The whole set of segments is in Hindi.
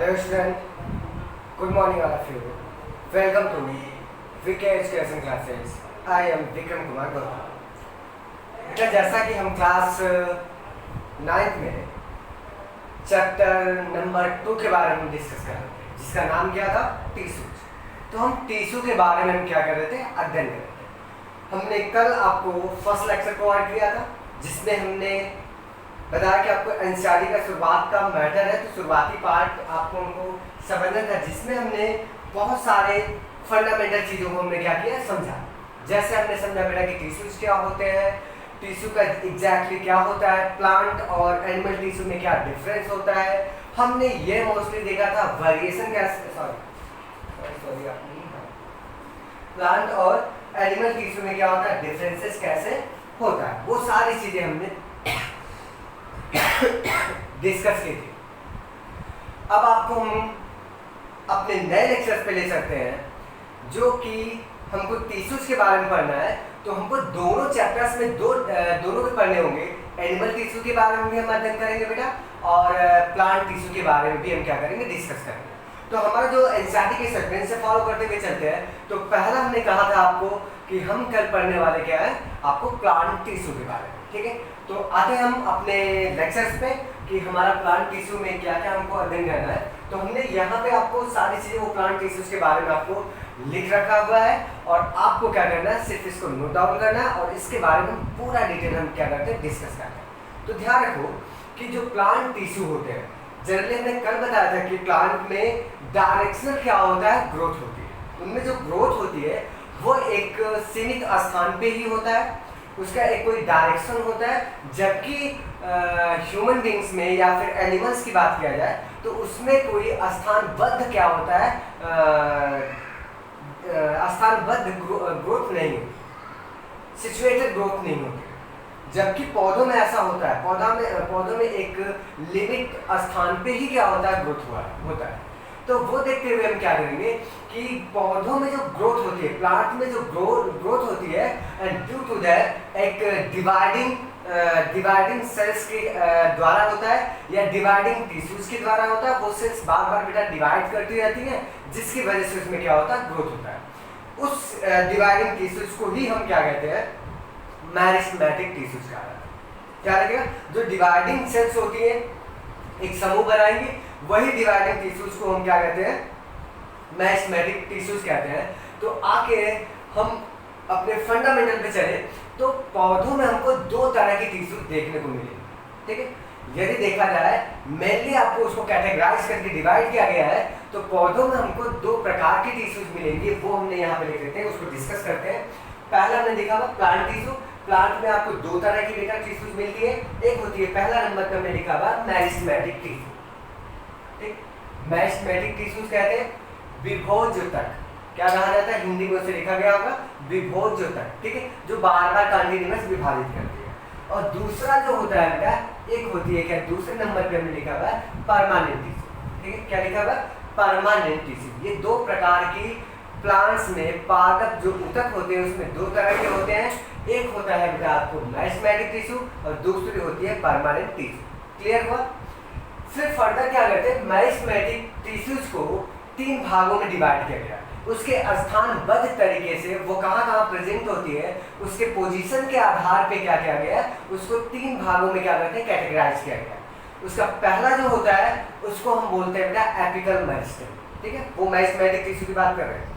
Hello student, good morning all of you. Welcome to VK Education Classes. I am Vikram Kumar Gautam. बेटा जैसा कि हम क्लास 9th में चैप्टर नंबर 2 के बारे में डिस्कस कर रहे थे, जिसका नाम क्या था टिश्यूज। तो हम टिश्यू के बारे में हम क्या कर रहे थे, अध्ययन कर रहे थे। हमने कल आपको फर्स्ट लेक्चर प्रोवाइड किया था, जिसमें हमने बताया कि आपको एनसीईआरटी का शुरुआत का मैटर है, तो शुरुआती पार्ट आपको हमको समझना था, जिसमें हमने बहुत सारे फंडामेंटल चीज़ों को हमने क्या किया, समझा। जैसे हमने समझा बेटा कि टिश्यूज क्या होते हैं, टिश्यू का एग्जैक्टली क्या होता है, प्लांट और एनिमल टिश्यू में क्या डिफरेंस होता है। हमने ये मोस्टली देखा था वेरिएशन कैसे, प्लांट और एनिमल टिश्यू में क्या होता है, डिफरेंसेस कैसे होता है, वो सारी चीज़ें हमने डिस्कस की थी। अब आपको हम अपने नए लेक्चर्स पे ले सकते हैं, जो कि हमको टिश्यूज के बारे में पढ़ना है। तो हमको दोनों चैप्टर्स में दोनों के पढ़ने होंगे। एनिमल टिश्यू के बारे में भी हम अध्ययन करेंगे बेटा, और प्लांट टिश्यू के बारे में भी हम क्या करेंगे, डिस्कस करेंगे। तो हमारा जो एनसीईआरटी के सेक्वेंस से फॉलो करते हुए चलते हैं, तो पहला हमने कहा था आपको कि हम कल पढ़ने वाले क्या है, आपको प्लांट टिश्यू के बारे में। ठीक है, तो आते हैं हम अपने लेक्चर्स पे कि हमारा प्लांट टिश्यू में क्या क्या हमको अध्ययन करना है। तो हमने यहाँ पे आपको सारी चीज़ें वो प्लांट टिश्यूज के बारे में आपको लिख रखा हुआ है, और आपको क्या करना है, सिर्फ इसको नोट डाउन करना है, और इसके बारे में पूरा डिटेल हम क्या करते हैं, डिस्कस करते हैं। तो ध्यान रखो कि जो प्लांट टिश्यू होते हैं, जनरली हमने कल बताया था कि प्लांट में डायरेक्शनल क्या होता है, ग्रोथ होती है। उनमें जो ग्रोथ होती है वो एक सीमित स्थान पे ही होता है, उसका एक कोई डायरेक्शन होता है। जबकि ह्यूमन बींग्स में या फिर एनिमल्स की बात किया जाए तो उसमें कोई स्थानबद्ध क्या होता है, स्थानबद्ध ग्रोथ नहीं होती, सिचुएटेड ग्रोथ नहीं होती। जबकि पौधों में ऐसा होता है, पौधों में एक लिमिट स्थान पे ही क्या होता है, ग्रोथ होता है। तो वो देखते हुए हम क्या करेंगे कि पौधों में जो ग्रोथ होती है, प्लांट में जो ग्रोथ होती है, एंड ड्यू टू दैट एक डिवाइडिंग सेल्स के द्वारा होता है, या डिवाइडिंग टिश्यूज के द्वारा होता है। वो सेल्स बार बार बेटा डिवाइड करती रहती हैं, जिसकी वजह से उसमें क्या होता है, ग्रोथ होता है। उस डिवाइडिंग टिश्यूज को ही हम क्या कहते हैं, मेरिस्टेमेटिक टिश्यूज कहते हैं। क्या लगेगा, जो डिवाइडिंग सेल्स होती है, एक समूह बनाएंगे, वही डिवाइडिंग टिश्यूज को हम क्या कहते हैं, मेरिस्टेमेटिक टिश्यूज कहते हैं। तो आके हम अपने फंडामेंटल पे चले, तो पौधों में हमको दो तरह की टिश्यूज देखने को मिले। ठीक है, यदि देखा जाए मेनली आपको उसको कैटेगराइज करके डिवाइड किया गया है, तो पौधों में हमको दो प्रकार की टिश्यूज मिलेंगी। वो हमने यहाँ पे लिख लेते हैं, उसको डिस्कस करते हैं। पहला हमने देखा हुआ प्लांट टिश्यू। प्लांट में आपको दो तरह की बेटा टिश्यूज मिलती है। एक होती है, पहला नंबर पे हमने लिखा हुआ मेरिस्टेमेटिक टिश्यू। ठीक, मेरिस्टेमेटिक टिश्यूज कहते हैं विभोज्योतक। क्या कहा जाता है, हिंदी में उसे लिखा गया होगा विभोज्योतक। ठीक है, जो बार बार कंटिन्यूअस विभाजित करती है। और दूसरा जो होता है बेटा, एक होती है क्या, दूसरे नंबर पे हमने लिखा हुआ है परमानेंट टिश्यू। ठीक है, क्या लिखा हुआ है, परमानेंट टिश्यू। ये दो प्रकार की प्लांट्स में पादप जो ऊतक होते हैं, उसमें दो तरह के होते हैं। एक होता है बेटा आपको मेरिस्टेमेटिक टिश्यू, और दूसरी होती है परमानेंट टिश्यू। क्लियर हुआ। फिर फर्दर क्या करते हैं, मेरिस्टेमेटिक टिश्यूज को 3 भागों में डिवाइड किया गया। उसके स्थानबद्ध तरीके से वो कहाँ प्रेजेंट होती है, उसके पोजीशन के आधार पे क्या किया गया है, उसको 3 भागों में क्या करते हैं, कैटेगराइज किया गया। उसका पहला जो होता है उसको हम बोलते हैं बेटा एपिकल मेरिस्टेम। ठीक है, वो मेरिस्टेमेटिक टिश्यू की बात कर रहे हैं,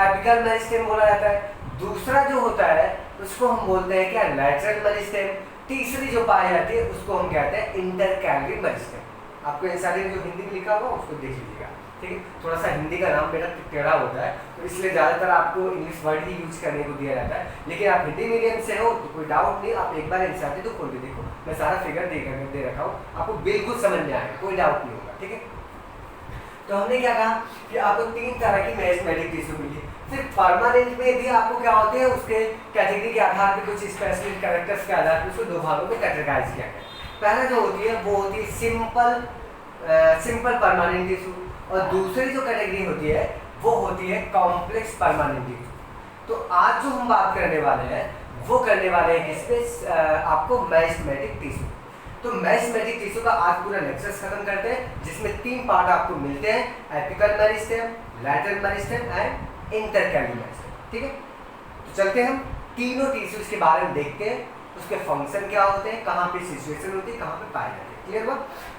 एपिकल मेरिस्टेम बोला जाता है। दूसरा जो होता है उसको हम बोलते हैं क्या, लैटरल मेरिस्टेम। तीसरी जो पाई जाती है उसको हम कहते हैं इंटरकैलरी मेरिस्टेम। आपको एनसीईआरटी में जो हिंदी में लिखा हुआ उसको देख लीजिएगा। ठीक है, थोड़ा सा हिंदी का नाम बेटा टेढ़ा होता है, तो इसलिए ज़्यादातर आपको इंग्लिश वर्ड ही यूज करने को दिया जाता है। लेकिन आप हिंदी मीडियम से हो तो कोई डाउट नहीं, आप एक बार एनसीईआरटी तो खोल के देखो, मैं सारा फिगर दे रखा हूँ, आपको बिल्कुल समझ में आएगा, कोई डाउट नहीं होगा। ठीक है, तो हमने क्या कहा कि आपको 3 तरह की मेरिस्टेमेटिक टिश्यू मिली। फिर परमानेंट में भी आपको क्या होते हैं, उसके कैटेगरी के आधार पर कुछ स्पेसिफिक कैरेक्टर्स के आधार पर उसको 2 भागों में कैटेगराइज किया गया। पहला जो होती है वो होती है सिंपल परमानेंट टिश्यू, और दूसरी जो कैटेगरी होती है वो होती है कॉम्प्लेक्स परमानेंट टिश्यू। तो आज जो हम बात करने वाले हैं वो करने वाले हैं किस पे, आपको मेरिस्टेमेटिक टिश्यू। तो मेरिस्टेमेटिक टिश्यू का आज पूरा लेक्चर्स खत्म करते हैं, जिसमें 3 पार्ट आपको मिलते हैं, apical meristem, lateral meristem and intercalary meristem. ठीक है, तो चलते हैं हम तीनों टिश्यूज के बारे में देखते हैं, उसके फंक्शन क्या होते हैं, कहाँ पे सिचुएशन होती है, कहाँ पे पाए जाते हैं। क्लियर हुआ?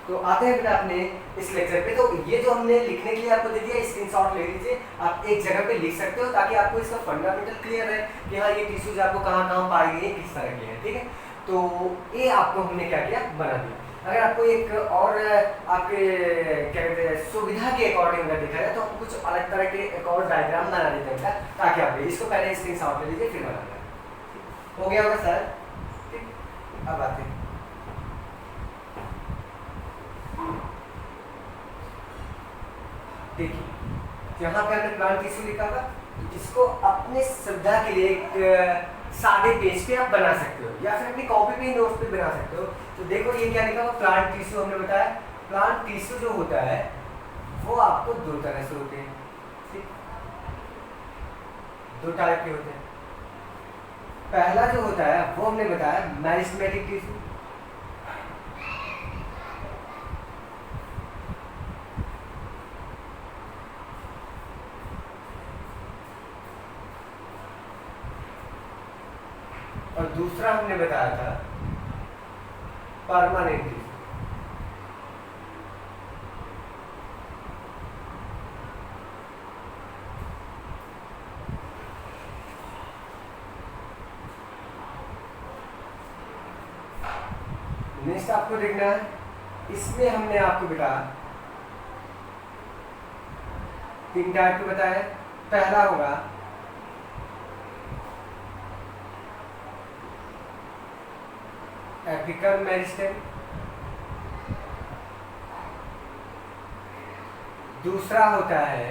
तो आते हैं बेटा अपने इस लेक्चर पे। तो ये जो हमने लिखने के लिए आपको दे दिया, स्क्रीनशॉट ले लीजिए, आप एक जगह पे लिख सकते हो ताकि आपको इसका फंडामेंटल क्लियर है कि हाँ ये टिश्यूज आपको कहाँ कहाँ पाई गई है, किस तरह की है। ठीक है, तो ये आपको हमने क्या किया, बना दिया। अगर आपको एक और आपके क्या कहते हैं सुविधा के अकॉर्डिंग अगर देखा जाए तो हम कुछ अलग तरह के एक और डायग्राम बना देते हैं ताकि आप इसको पहले स्क्रीनशॉट ले लीजिए फिर बना दें। हो गया होगा सर? ठीक, अब आते हैं देखिए, यहाँ पे हमने प्लांट टिश्यू लिखा था, इसको अपने सुविधा के लिए एक सादे पेज पे आप बना सकते हो या फिर अपनी कॉपी पे नोट्स पे बना सकते हो। तो देखो ये क्या लिखा हुआ, प्लांट टिश्यू हमने बताया। प्लांट टिश्यू जो होता है वो आपको 2 तरह से होते हैं। ठीक, 2 टाइप के होते हैं। पहला जो होता है वो हमने बताया मेरिस्टेमेटिक टिश्यू, और दूसरा हमने बताया था परमानेंट टिश्यू। नेक्स्ट आपको देखना है, इसमें हमने आपको बेटा 3 टाइप के बताया। पहला होगा एपिकल मेरिस्टेम, दूसरा होता है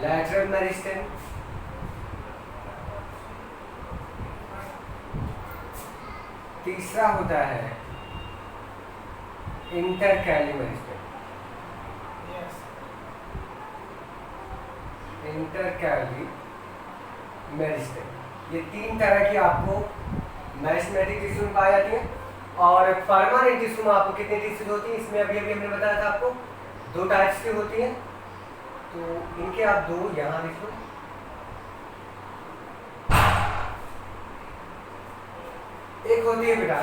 लैटरल मेरिस्टेम, तीसरा होता है इंटरकैली मेरिस्टेम। इंटरकैली मेरिस्टेम, ये 3 तरह की आपको मेरिस्टेमेटिक टिश्यू में पाई जाती है। और परमानेंट टिश्यू में आपको कितने टिश्यूज होती है, इसमें अभी अभी हमने बताया था आपको 2 टाइप्स की होती है। तो इनके आप 2 यहाँ लिख लो। एक होती है बेटा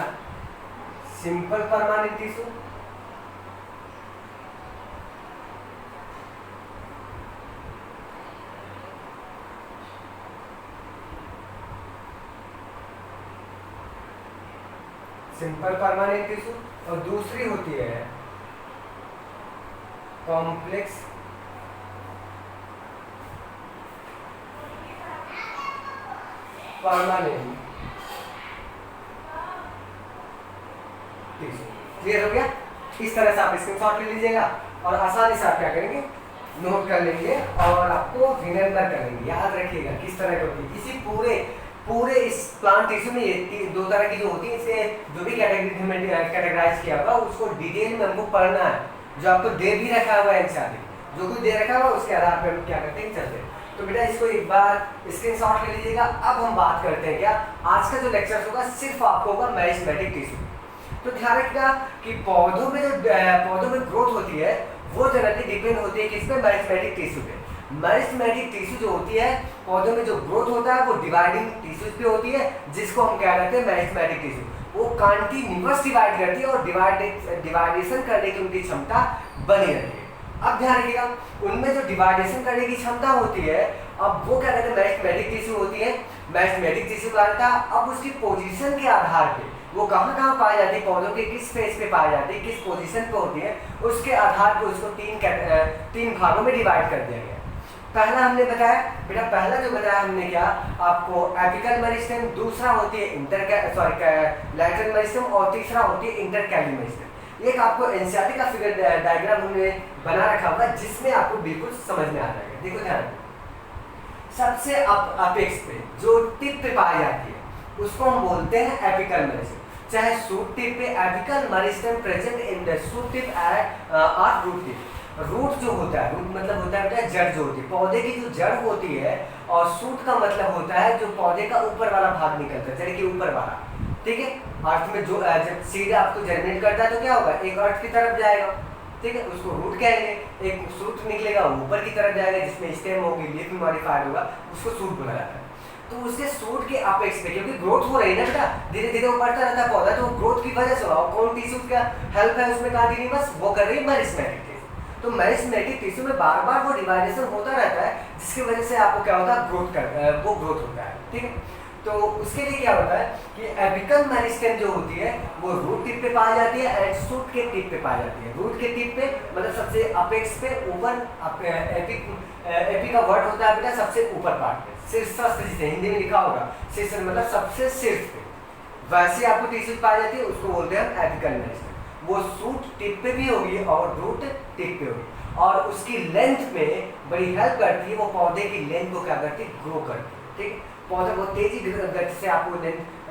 simple permanent tissue, simple permanent tissue, और दूसरी होती है कॉम्प्लेक्स परमानेंट टिश्यू। क्लियर हो गया? इस तरह से आप स्क्रीनशॉट ले लीजिएगा और आसानी से आप क्या करेंगे, नोट कर लेंगे और आपको रिमेंबर कर लेंगे, याद रखिएगा किस तरह की होती है। इसी पूरे इस प्लांट टिश्यू में ये 2 तरह की जो होती है, इसे जो भी कैटेगरी में कैटेगराइज किया होगा उसको डिटेल में हमको पढ़ना है। जो आपको दे भी रखा हुआ है एनसीईआरटी, जो कुछ दे रखा हुआ उसके आधार पर हम क्या करते हैं, चलते हैं। तो बेटा इसको एक बार स्क्रीनशॉट ले लीजिएगा। अब हम बात करते हैं क्या, आज का जो लेक्चर होगा सिर्फ आपको होगा मेरिस्टेमेटिक टिश्यू। तो ध्यान रखिएगा कि पौधों में ग्रोथ होती है वो जनरली डिपेंड होती है किस पे, मेरिस्टेमेटिक टिश्यू पे। मेरिस्टेमेटिक टिश्यू जो होती है पौधों में जो ग्रोथ होता है वो डिवाइडिंग टिश्यूज पे होती है, जिसको हम क्या कहते हैं, मेरिस्टेमेटिक टिश्यू। वो कंटीन्यूअस डिवाइड करती है और डिवाइडेशन करने की उनकी क्षमता बनी रहती है। अब ध्यान रखिएगा, उनमें जो डिवाइडेशन करने की क्षमता होती है, अब वो क्या कहते हैं, मेरिस्टेमेटिक टिश्यू होती है। मेरिस्टेमेटिक टिश्यू का रहता है, अब उसकी पोजीशन के आधार पे वो कहाँ पाई जाती है, पौधों के किस फेज पे पाई जाती है, किस पोजीशन पे होती है, उसके आधार पे उसको 3 भागों में डिवाइड कर दिया गया। पहला हमने बताया बेटा, पहला जो बताया हमने क्या आपको, एपिकल मेरिस्टेम, दूसरा होती है लैटरल मेरिस्टेम और तीसरा होती है इंटरकैली मेरिस्टेम। एक आपको एनसीईआरटी का फिगर डायग्राम हमने बना रखा होगा जिसमें आपको बिल्कुल समझ में आ जाएगा। देखो ध्यान, सबसे अपेक्स पे जो टिप पे पाई जाती है उसको हम बोलते हैं एपिकल मेरिस्टेम। चाहे शूट टिप पे apical meristem present in the shoot tip और रूट टिप, रूट जो होता है, रूट मतलब होता है बेटा जड़ जो होती है, पौधे की जो जड़ होती है, और शूट का मतलब होता है जो पौधे का ऊपर वाला भाग निकलता है, जड़ के ऊपर वाला, ठीक है। अर्थ में जो जब सीड आपको जर्मिनेट करता है तो क्या होगा, एक अर्थ की तरफ जाएगा, ठीक है, उसको रूट कहेंगे। एक शूट निकलेगा ऊपर की तरफ जाएगा, जिसमें स्टेम होगी, लीफ मॉडिफाइड होगा, उसको शूट बोला जाता है। तो उसके शूट के अपेक्स पे, क्योंकि ग्रोथ हो रही है ना बेटा, धीरे धीरे वो बढ़ता रहता है पौधा, तो ग्रोथ की वजह से हो रहा है। कौन टिश्यू का हेल्प है उसमें, कार्डिनिमस वो कर रही है मेरिस्टेमेटिक टिश्यू। तो मेरिस्टेमेटिक टिश्यू में बार बार वो डिवाइडेशन होता रहता है, जिसकी वजह से आपको क्या होता है, वो ग्रोथ होता है, ठीक है। तो उसके लिए क्या होता है कि एपिकल मेरिस्टेम जो होती है वो रूट टिप पे पाई जाती है एंड शूट के टिप पे पाई जाती है। रूट के टिप पे मतलब सबसे अपेक्स पे ऊपर, एपी का वर्ड होता है बेटा सबसे ऊपर पार्ट पे, शीर्षस्थ जिसे हिंदी में लिखा होगा, शीर्ष मतलब सबसे शीर्ष पे, वैसे आपको टिश्यू पाई जाती है, उसको बोलते हैं एपिकल मेरिस्टेम। वो शूट टिप पे भी होगी और रूट टिप पे होगी, और उसकी लेंथ में बड़ी हेल्प करती है, वो पौधे की लेंथ को क्या करती है, ग्रो करती है, ठीक है। पौधा बहुत तेजी गति से आपको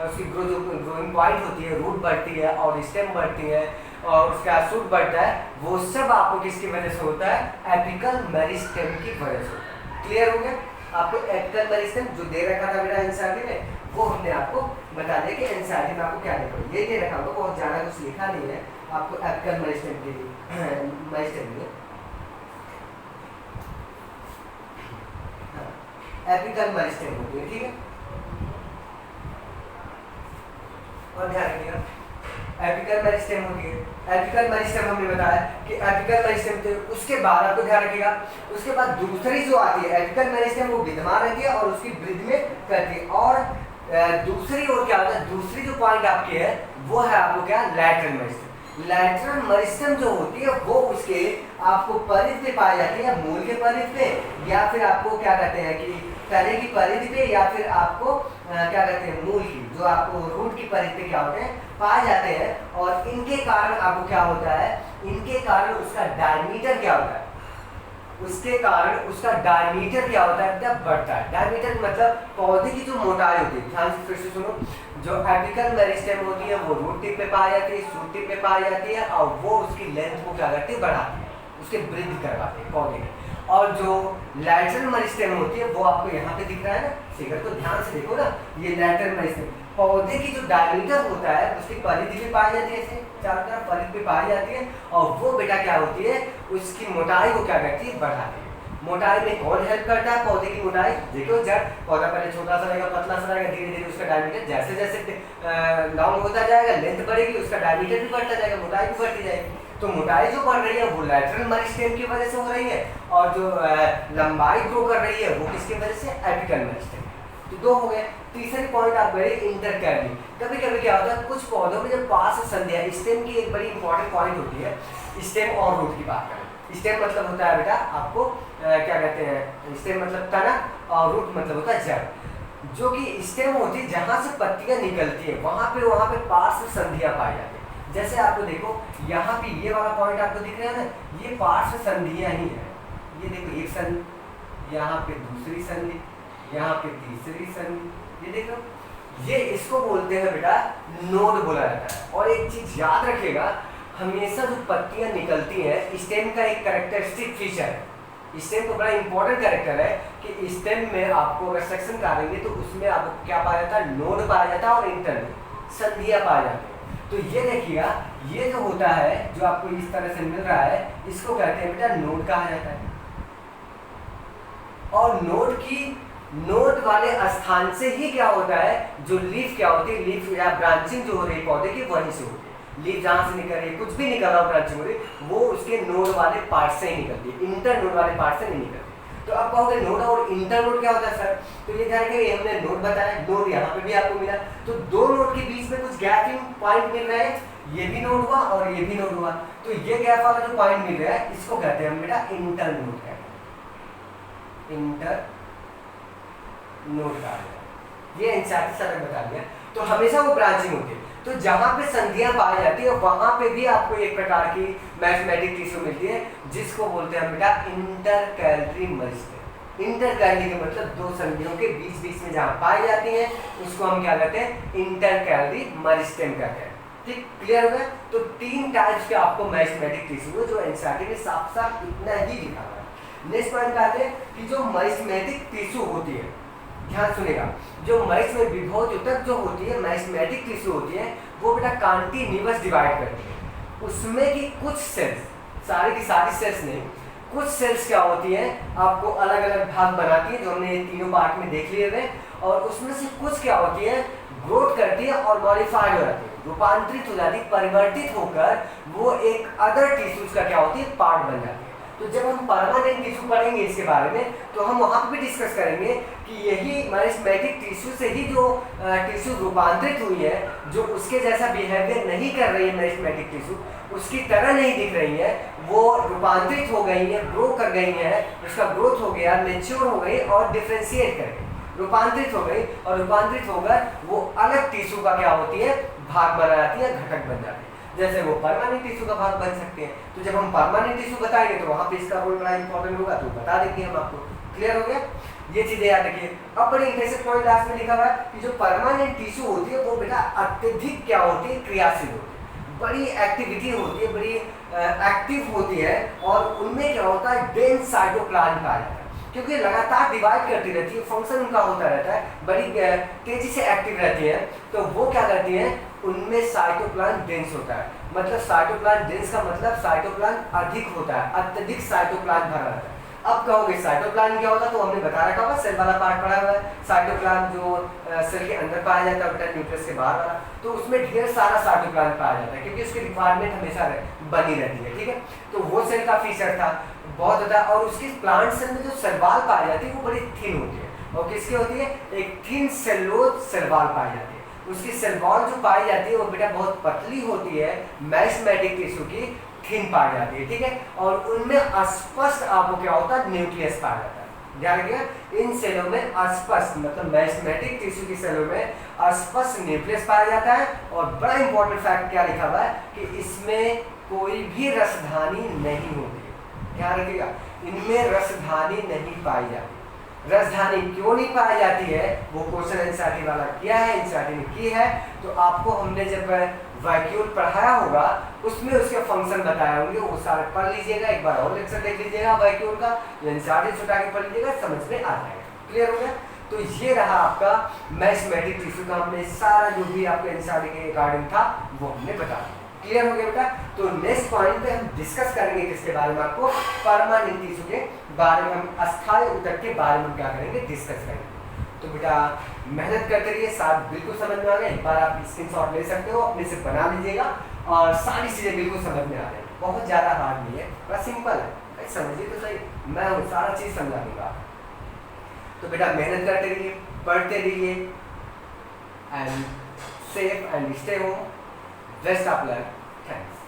उसकी ग्रोइंग पॉइंट होती है, रूट बढ़ती है और स्टेम बढ़ती है और उसका शूट बढ़ता है, वो सब आपको किसकी वजह से होता है, एपिकल मेरिस्टेम की वजह से होता है। क्लियर हो गया? आपको एपिकल मेरिस्टेम जो दे रखा था मेरा एनसीईआरटी में, वो हमने आपको बता दिया कि एनसीईआरटी में आपको क्या देखो, ये दे रखा होगा, बहुत ज़्यादा कुछ लिखा नहीं है आपको एपिकल मेरिस्टेम के लिए, मेरिस्टेम में एपिकल मेरिस्टेम होती है, ठीक है। और ध्यान रखिएगा, एपिकल मेरिस्टेम होती है। एपिकल मेरिस्टेम हमने बताया कि एपिकल मेरिस्टेम, तो उसके बाद आपको ध्यान रखिएगा, उसके बाद दूसरी जो आती है एपिकल मेरिस्टेम, वो विद्यमान रहती है और उसकी वृद्धि में करती है। और दूसरी ओर क्या होता है, दूसरी जो पॉइंट आपकी है वो है आपको क्या, लैटरल मेरिस्टेम। लैटरल मेरिस्टेम जो होती है वो उसके आपको परिधि पे पाई जाती है, मूल के परिधि पे, या फिर आपको क्या कहते हैं कि तने की परिधि पे, या फिर आपको क्या कहते हैं मूल की, जो आपको रूट की परिधि पे क्या होते हैं, पाए जाते हैं। और इनके कारण आपको क्या होता है, इनके कारण उसका डायमीटर क्या होता है, उसके कारण उसका डायमीटर क्या होता है, जब बढ़ता है। डायमीटर मतलब पौधे की जो मोटाई होती है, ध्यान से फिर से सुनो, जो एपिकल मेरिस्टेम होती है वो रूट टिप पे पाई जाती है, शूट टिप पे पाई जाती है, और वो उसकी लेंथ को क्या करती है, बढ़ाती है, उसके वृद्धि करवाती है पौधे की। और जो लैटरल मेरिस्टेम होती है वो आपको यहाँ पे दिख रहा है ना, फिगर को ध्यान से देखो ना, ये लैटरल मेरिस्टेम पौधे की जो डायमीटर होता है उसकी परिधि पे पाई जाती है, ऐसे चारों तरफ परिधि पे पाई जाती है, और वो बेटा क्या होती है, उसकी मोटाई को क्या करती है, बढ़ाती है। मोटाई में कौन हेल्प करता है, पौधे की मोटाई। देखो जड़ पौधा पहले छोटा सा रहेगा, पतला सा रहेगा, धीरे धीरे उसका डायमीटर जैसे जैसे लॉन्ग होता जाएगा, लेंथ बढ़ेगी, उसका डायमीटर भी बढ़ता जाएगा, मोटाई भी बढ़ती जाएगी। तो मोटाई जो बढ़ रही है वो लैटरल मेरिस्टेम की वजह से हो रही है, और जो लंबाई ग्रो कर रही है वो किसकी वजह से, एपिकल मेरिस्टेम। तो दो हो गए। तीसरी पॉइंट आप बड़े इंटरकैली। कभी कभी क्या होता है, कुछ पौधों में जब पास संधिया, स्टेम की एक बड़ी इंपॉर्टेंट पॉइंट होती है, स्टेम और रूट की बात करें। स्टेम मतलब होता है बेटा आपको क्या कहते हैं, स्टेम मतलब तना, और रूट मतलब होता है जड़। जो कि स्टेम होती है जहाँ से पत्तियां निकलती है, वहाँ पे पार्श्व संधियां पाई जाती है। जैसे आपको देखो यहाँ पे ये वाला पॉइंट आपको दिख रहा है ना, ये पार्श्व संधियां ही है। ये देखो एक संधि, यहाँ पे दूसरी संधि, यहाँ पे तीसरी संधि, ये देखो, ये इसको बोलते हैं बेटा नोड बोला जाता है। और एक चीज याद रखिएगा, हमेशा जो पत्तियां निकलती हैं, स्टेम का एक कैरेक्टरिस्टिक फीचर है, स्टेम का बड़ा इंपॉर्टेंट कैरेक्टर है कि स्टेम में आपको अगर सेक्शन करेंगे तो उसमें आपको क्या पाया जाता है, नोड पाया जाता है और इंटरनोड, संधियां पाए जाते हैं। तो ये देखिएगा, ये जो होता है, जो आपको इस तरह से मिल रहा है, इसको कहते हैं बेटा नोड कहा जाता है। और नोड वाले स्थान से ही क्या होता है, जो लीफ क्या होती है, लीफ या ब्रांचिंग जो हो रही है पौधे की, वहीं से होती है। लीफ जहाँ से निकल रही है, कुछ भी निकल रहा हो ब्रांचिंग हो रही, वो उसके नोड वाले पार्ट से ही निकलती है, इंटर नोड वाले पार्ट से नहीं निकलती। तो आप कहोगे नोड और इंटर नोड क्या होता है सर, तो ये ध्यान रखिए, हमने नोड बताया, नोड यहाँ पे भी आपको मिला, तो दो नोड के बीच में कुछ गैपिंग पॉइंट मिल रहा है, ये भी नोड हुआ और ये भी नोड हुआ, तो ये गैप वाला जो पॉइंट मिल रहा है इसको कहते हैं हम बेटा इंटर नोड कहते हैं, इंटर नोड कहा गया। ये एनसीईआरटी सर ने बता दिया। तो हमेशा वो ब्रांचिंग होती है, तो जहां पे संधियां पाई जाती है वहां पे भी आपको एक प्रकार की मैथमेटिक टिश्यू मिलती है, जिसको बोलते हैं बेटा इंटरकैलरी मेरिस्टेम। इंटरकैलरी का मतलब दो संधियों के बीच में जहां पाई जाती है उसको हम क्या कहते हैं, इंटरकैलरी मेरिस्टेम कहते हैं। ठीक, क्लियर हो गया। तो 3 टाइप्स के आपको मेरिस्टेमेटिक टिश्यू है जो एनसीईआरटी में साफ साफ इतना ही लिखा हुआ है। नेक्स्ट पॉइंट आते हैं कि जो मेरिस्टेमेटिक टिश्यू होती है, ध्यान सुनेगा, जो मेरिस्टेमेटिक विभव ऊतक जो होती है मेरिस्टेमेटिक टिश्यू होती है वो बेटा कॉन्टिन्यूअस डिवाइड करती है। उसमें की कुछ सेल्स, सारी की सारी सेल्स नहीं, कुछ सेल्स क्या होती हैं आपको अलग अलग भाग बनाती है जो हमने ये तीनों पार्ट में देख लिए हुए, और उसमें से कुछ क्या होती है ग्रोथ करती है और मॉडिफाइड हो जाती है, रूपांतरित हो जाती है, परिवर्तित होकर वो एक अदर टिश्यूज का क्या होती है पार्ट बन जाती है। तो जब हम परमानेंट टिश्यू पढ़ेंगे इसके बारे में तो हम वहाँ पे भी डिस्कस करेंगे कि यही मेरिस्टेमेटिक टिश्यू से ही जो टिश्यू रूपांतरित हुई है, जो उसके जैसा बिहेवियर नहीं कर रही है मेरिस्टेमेटिक टिश्यू, उसकी तरह नहीं दिख रही है, वो रूपांतरित हो गई है, ग्रो कर गई है, उसका ग्रोथ हो गया, मेच्योर हो गई और डिफ्रेंशिएट कर गई, रूपांतरित हो गई, और रूपांतरित होकर वो अलग टिश्यू का क्या होती है भाग बना जाती है, घटक बन जाती है। जैसे वो परमानेंट टिश्यू का भाग बन सकते हैं। तो जब हम परमानेंट टिश्यू बताएंगे तो वहाँ पे इसका रोल बड़ा इंपॉर्टेंट होगा, तो बता देंगे हम आपको। क्लियर हो गया, ये चीजें याद रखिए। अब बड़ी इंटरेस्टिंग पॉइंट लास्ट में लिखा हुआ है कि जो परमानेंट टिश्यू होती है वो बेटा अत्यधिक क्या होती है क्रियाशील होती है, बड़ी एक्टिविटी होती है, बड़ी एक्टिव होती है, और उनमें क्या होता है डेंस साइटोप्लाज्म पाया जाता है, क्योंकि लगातार डिवाइड करती रहती है, फंक्शन उनका होता रहता है, बड़ी तेजी से एक्टिव रहती है। तो वो क्या करती है उनमें साइटोप्लाज्म डेंस होता है, मतलब साइटोप्लाज्म डेंस का मतलब साइटोप्लाज्म अधिक होता है, अत्यधिक साइटोप्लाज्म भरा रहता है। अब कहोगे साइटोप्लाज्म क्या होता है, तो हमने बता रखा होगा, सेल वाला पार्ट पढ़ा हुआ है। साइटोप्लाज्म जो सेल के अंदर पाया जाता है बेटा न्यूक्लियस के बाहर वाला, तो उसमें ढेर सारा साइटोप्लाज्म पाया जाता है क्योंकि उसकी रिक्वायरमेंट हमेशा बनी रहती है, ठीक है। तो वो सेल का फीचर था बहुत ज़्यादा, और उसकी प्लांट सेल में जो सेल वॉल पाई जाती है वो बड़ी थिन होती है, और किसकी होती है एक थिन सेलुलोज सेल वॉल पाई जाती है। उसकी सेल वॉल जो पाई जाती है वो बेटा बहुत पतली होती है, मेरिस्टेमेटिक टिश्यू की थिन पाई जाती है, ठीक है, और उनमें अस्पष्ट आपको क्या होता है न्यूक्लियस पाया जाता है। ध्यान रखिएगा, इन सेलों में अस्पष्ट मतलब मेरिस्टेमेटिक टिश्यू की सेलों में अस्पष्ट न्यूक्लियस पाया जाता है। और बड़ा इंपॉर्टेंट फैक्ट क्या लिखा हुआ है कि इसमें कोई भी रसधानी नहीं होती है। ध्यान रखिएगा, इनमें रसधानी नहीं पाई जाती। रसधानी क्यों नहीं पाई जाती है वो क्वेश्चन एनसीईआरटी वाला किया है, एनसीईआरटी ने की है, तो आपको हमने जब वैक्यूल पढ़ाया होगा उसमें उसके फंक्शन बताए होंगे, वो सारे पढ़ लीजिएगा, एक बार और लेक्चर देख लीजिएगा वैक्यूल का, एनसीईआरटी छुटा के पढ़ लीजिएगा, समझ में आ जाएगा। क्लियर हो गया। तो ये रहा आपका मेरिस्टेमेटिक टिश्यू का, हमने सारा जो भी आपके एनसीईआरटी के अकॉर्डिंग था वो हमने बता दिया। क्लियर हो गया बेटा। तो नेक्स्ट पॉइंट पे हम डिस्कस करेंगे किसके बारे में, आपको परमानेंट टिश्यू के बारे में, हम अस्थायी ऊतक के बारे में क्या करेंगे डिस्कस करेंगे। तो बेटा मेहनत करते रहिए, साथ बिल्कुल समझ में आ गए, एक बार आप स्क्रीनशॉट ले सकते हो, अपने से बना लीजिएगा और सारी चीज़ें बिल्कुल समझ में आ जाएगी। बहुत ज़्यादा हार्ड नहीं है, बड़ा सिंपल है, समझिए तो सही, मैं सारा चीज़ समझा दूंगा। तो बेटा मेहनत करते रहिए, पढ़ते रहिए, and safe and stay home, best of luck, thanks.